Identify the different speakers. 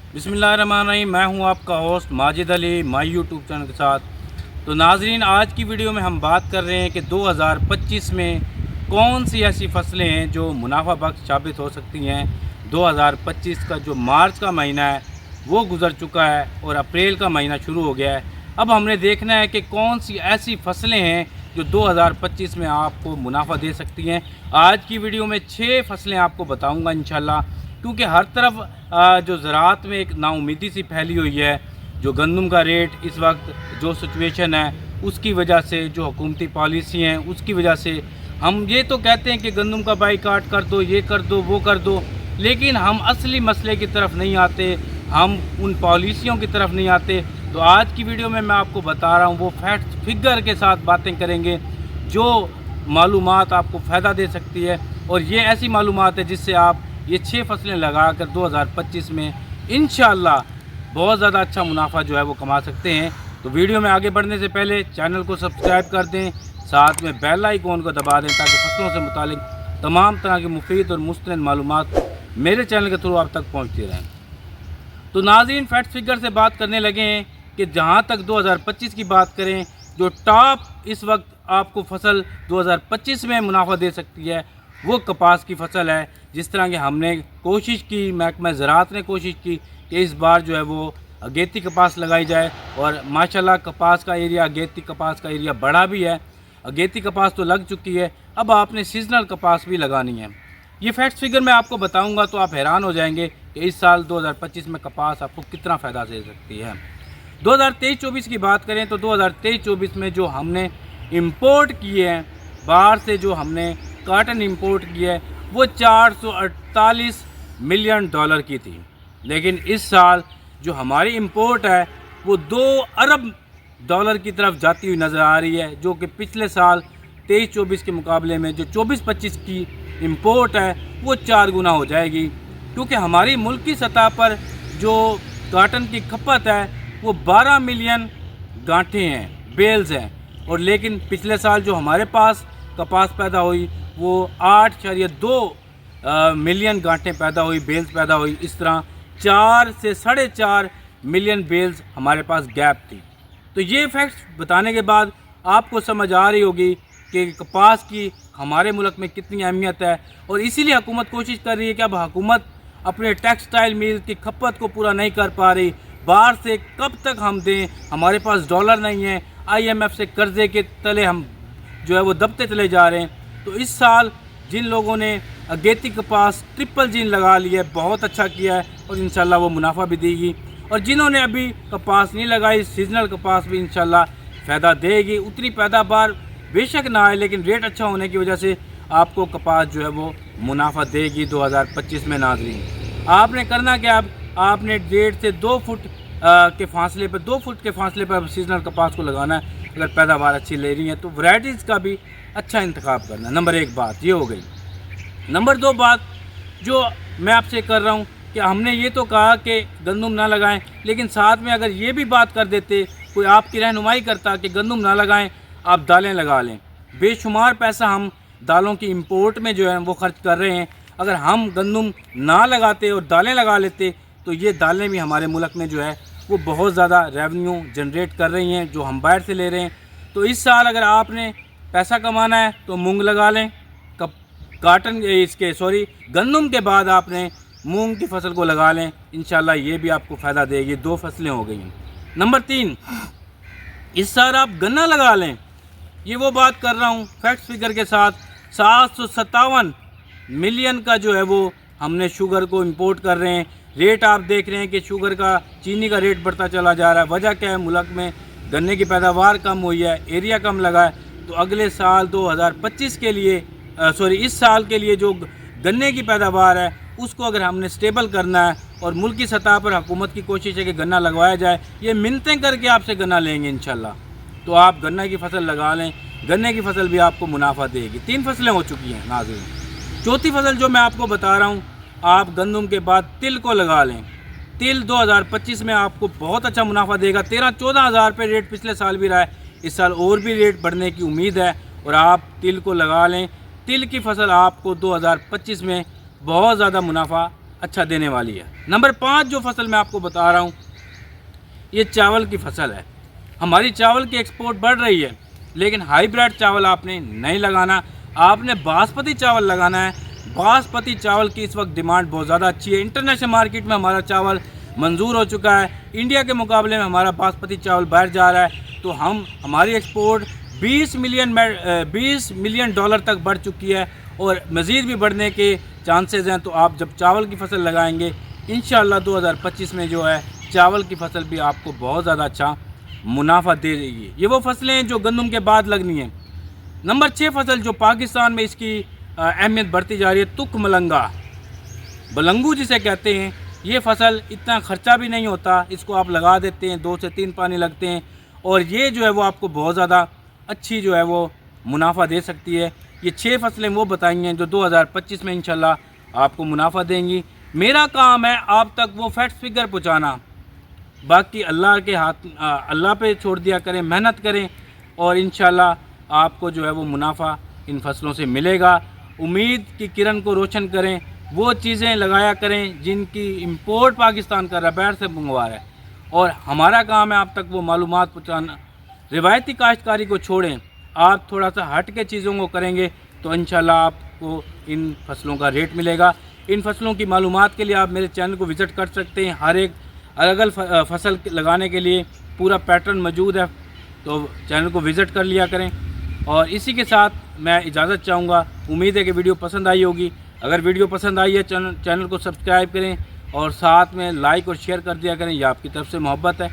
Speaker 1: बिस्मिल्लाहिर्रहमानिर्रहीम। मैं हूं आपका host Majid Ali my YouTube channel के साथ। तो नाजरीन, आज की वीडियो में हम बात कर रहे हैं कि 2025 में कौन सी ऐसी फसलें हैं जो मुनाफा बख्श साबित हो सकती हैं। 2025 का जो मार्च का महीना है वो गुज़र चुका है और अप्रैल का महीना शुरू हो गया है। अब हमने देखना है कि कौन सी ऐसी फसलें हैं जो 2025 में आपको मुनाफा दे सकती हैं। आज की वीडियो में 6 फसलें आपको बताऊंगा इंशाल्लाह, क्योंकि हर तरफ जो ज़राअत में एक नाउमीदी सी फैली हुई है। जो गंदम का रेट इस वक्त जो सिचुएशन है उसकी वजह से, जो हुकूमती पॉलिसी हैं उसकी वजह से, हम ये तो कहते हैं कि गंदम का बाईकाट कर दो, ये कर दो, वो कर दो, लेकिन हम असली मसले की तरफ नहीं आते, हम उन पॉलिसियों की तरफ नहीं आते। तो आज की वीडियो में मैं आपको बता रहा हूँ, वो फैक्ट फिगर के साथ बातें करेंगे जो मालूमात आपको फ़ायदा दे सकती है। और ये ऐसी मालूमात है जिससे आप ये 6 फसलें लगाकर 2025 में इंशाअल्लाह बहुत ज़्यादा अच्छा मुनाफा जो है वो कमा सकते हैं। तो वीडियो में आगे बढ़ने से पहले चैनल को सब्सक्राइब कर दें, साथ में बेल आइकॉन को दबा दें ताकि फसलों से मुतालिक तमाम तरह की मुफीद और मुस्तनद मालूमात मेरे चैनल के थ्रू आप तक पहुँचती रहें। तो नाज़रीन, फैक्ट फिगर से बात करने लगे हैं कि जहाँ तक 2025 की बात करें, जो टॉप इस वक्त आपको फसल 2025 में मुनाफा दे सकती है वो कपास की फसल है। जिस तरह की हमने कोशिश की, महकमा ज़राअत ने कोशिश की कि इस बार जो है वो अगेती कपास लगाई जाए, और माशाल्लाह कपास का एरिया, अगेती कपास का एरिया बढ़ा भी है। अगेती कपास तो लग चुकी है, अब आपने सीजनल कपास भी लगानी है। ये फैक्ट फिगर मैं आपको बताऊंगा तो आप हैरान हो जाएंगे कि इस साल 2025 में कपास आपको कितना फ़ायदा दे सकती है। 2023-24 की बात करें तो 2023-24 में जो हमने इम्पोर्ट किए हैं बाहर से, जो हमने काटन इंपोर्ट किया है वो 448 मिलियन डॉलर की थी, लेकिन इस साल जो हमारी इंपोर्ट है वो 2 अरब डॉलर की तरफ जाती हुई नज़र आ रही है, जो कि पिछले साल 23-24 के मुकाबले में जो 24-25 की इंपोर्ट है वो 4 गुना हो जाएगी। क्योंकि हमारी मुल्क की सतह पर जो काटन की खपत है वो 12 मिलियन गांठें हैं, बेल्स हैं, और लेकिन पिछले साल जो हमारे पास कपास पैदा हुई वो 8.2 मिलियन गांठें पैदा हुई, बेल्स पैदा हुई। इस तरह 4 से 4.5 मिलियन बेल्स हमारे पास गैप थी। तो ये फैक्ट्स बताने के बाद आपको समझ आ रही होगी कि कपास की हमारे मुल्क में कितनी अहमियत है, और इसीलिए हुकूमत कोशिश कर रही है कि अब हुकूमत अपने टेक्सटाइल मिल की खपत को पूरा नहीं कर पा रही। बाहर से कब तक हम दें, हमारे पास डॉलर नहीं है, IMF से कर्जे के तले हम जो है वो दबते चले जा रहे हैं। तो इस साल जिन लोगों ने अगेती कपास ट्रिपल जीन लगा ली है बहुत अच्छा किया है, और इंशाल्लाह वो मुनाफा भी देगी। और जिन्होंने अभी कपास नहीं लगाई, सीजनल कपास भी इंशाल्लाह फ़ायदा देगी। उतनी पैदावार बेशक ना आए, लेकिन रेट अच्छा होने की वजह से आपको कपास जो है वो मुनाफा देगी 2025 में। नाज़रीन, आपने करना क्या, अब आपने 1.5 से 2 फुट के फासले पर, 2 फुट के फासले पर सीजनल कपास को लगाना है अगर पैदावार अच्छी ले रही है तो। वैराइटीज़ का भी अच्छा इंतखाब करना, नंबर 1 बात ये हो गई। नंबर 2 बात जो मैं आपसे कर रहा हूँ कि हमने ये तो कहा कि गंदम ना लगाएं, लेकिन साथ में अगर ये भी बात कर देते, कोई आपकी रहनुमाई करता कि गंदम ना लगाएं, आप दालें लगा लें। बेशुमार पैसा हम दालों की इंपोर्ट में जो है वो खर्च कर रहे हैं। अगर हम गंदम ना लगाते और दालें लगा लेते तो ये दालें भी हमारे मुल्क में जो है वो बहुत ज़्यादा रेवेन्यू जनरेट कर रही हैं जो हम बाहर से ले रहे हैं। तो इस साल अगर आपने पैसा कमाना है तो मूंग लगा लें, गंदम के बाद आपने मूंग की फसल को लगा लें, इंशाल्लाह ये भी आपको फ़ायदा देगी। 2 फसलें हो गई हैं। नंबर 3, इस साल आप गन्ना लगा लें। ये वो बात कर रहा हूँ फैक्ट फिगर के साथ। 757 मिलियन का जो है वो हमने शुगर को इंपोर्ट कर रहे हैं। रेट आप देख रहे हैं कि शुगर का, चीनी का रेट बढ़ता चला जा रहा है। वजह क्या है, मुल्क में गन्ने की पैदावार कम हुई है, एरिया कम लगा है। तो अगले साल 2025 के लिए इस साल के लिए जो गन्ने की पैदावार है उसको अगर हमने स्टेबल करना है, और मुल्क की सतह पर हुकूमत की कोशिश है कि गन्ना लगवाया जाए, ये मिन्नतें करके आपसे गन्ना लेंगे इंशाल्लाह, तो आप गन्ने की फसल लगा लें। गन्ने की फसल भी आपको मुनाफा देगी। 3 फसलें हो चुकी हैं नाज़रीन। चौथी फसल जो मैं आपको बता रहा हूँ, आप गंदम के बाद तिल को लगा लें। तिल 2025 में आपको बहुत अच्छा मुनाफा देगा। 13-14 हज़ार रुपये रेट पिछले साल भी रहा है, इस साल और भी रेट बढ़ने की उम्मीद है, और आप तिल को लगा लें। तिल की फसल आपको 2025 में बहुत ज़्यादा मुनाफा अच्छा देने वाली है। नंबर 5 जो फसल मैं आपको बता रहा हूँ, ये चावल की फसल है। हमारी चावल की एक्सपोर्ट बढ़ रही है, लेकिन हाईब्रिड चावल आपने नहीं लगाना, आपने बासमती चावल लगाना है। बासमती चावल की इस वक्त डिमांड बहुत ज़्यादा अच्छी है। इंटरनेशनल मार्केट में हमारा चावल मंजूर हो चुका है। इंडिया के मुकाबले में हमारा बासमती चावल बाहर जा रहा है, तो हमारी एक्सपोर्ट 20 मिलियन डॉलर तक बढ़ चुकी है और मज़ीद भी बढ़ने के चांसेस हैं। तो आप जब चावल की फसल लगाएंगे, इंशाअल्लाह 2025 में जो है चावल की फसल भी आपको बहुत ज़्यादा अच्छा मुनाफा दे देगी। ये वो फसलें हैं जो गंदम के बाद लगनी है। नंबर 6 फसल जो पाकिस्तान में इसकी अहमियत बढ़ती जा रही है, तुक मलंगा, बलंगू जिसे कहते हैं। ये फसल इतना ख़र्चा भी नहीं होता, इसको आप लगा देते हैं, 2 से 3 पानी लगते हैं और ये जो है वो आपको बहुत ज़्यादा अच्छी जो है वो मुनाफा दे सकती है। ये 6 फसलें वो बताई हैं जो 2025 में इंशाल्लाह आपको मुनाफा देंगी। मेरा काम है आप तक वो फैक्ट फिगर पहुँचाना, बाकी अल्लाह के हाथ, अल्लाह पे छोड़ दिया करें, मेहनत करें और इंशाल्लाह आपको जो है वो मुनाफा इन फसलों से मिलेगा। उम्मीद की किरण को रोशन करें, वो चीज़ें लगाया करें जिनकी इंपोर्ट पाकिस्तान कर रहा है, बाहर से मंगवा रहा है, और हमारा काम है आप तक वो मालूमात पहुँचाना। रिवायती काश्तकारी को छोड़ें, आप थोड़ा सा हट के चीज़ों को करेंगे तो इंशाल्लाह आपको इन फसलों का रेट मिलेगा। इन फसलों की मालूमात के लिए आप मेरे चैनल को विज़िट कर सकते हैं। हर एक अलग अलग फसल लगाने के लिए पूरा पैटर्न मौजूद है, तो चैनल को विज़िट कर लिया करें। और इसी के साथ मैं इजाज़त चाहूँगा। उम्मीद है कि वीडियो पसंद आई होगी। अगर वीडियो पसंद आई है चैनल को सब्सक्राइब करें और साथ में लाइक और शेयर कर दिया करें, ये आपकी तरफ से मोहब्बत है।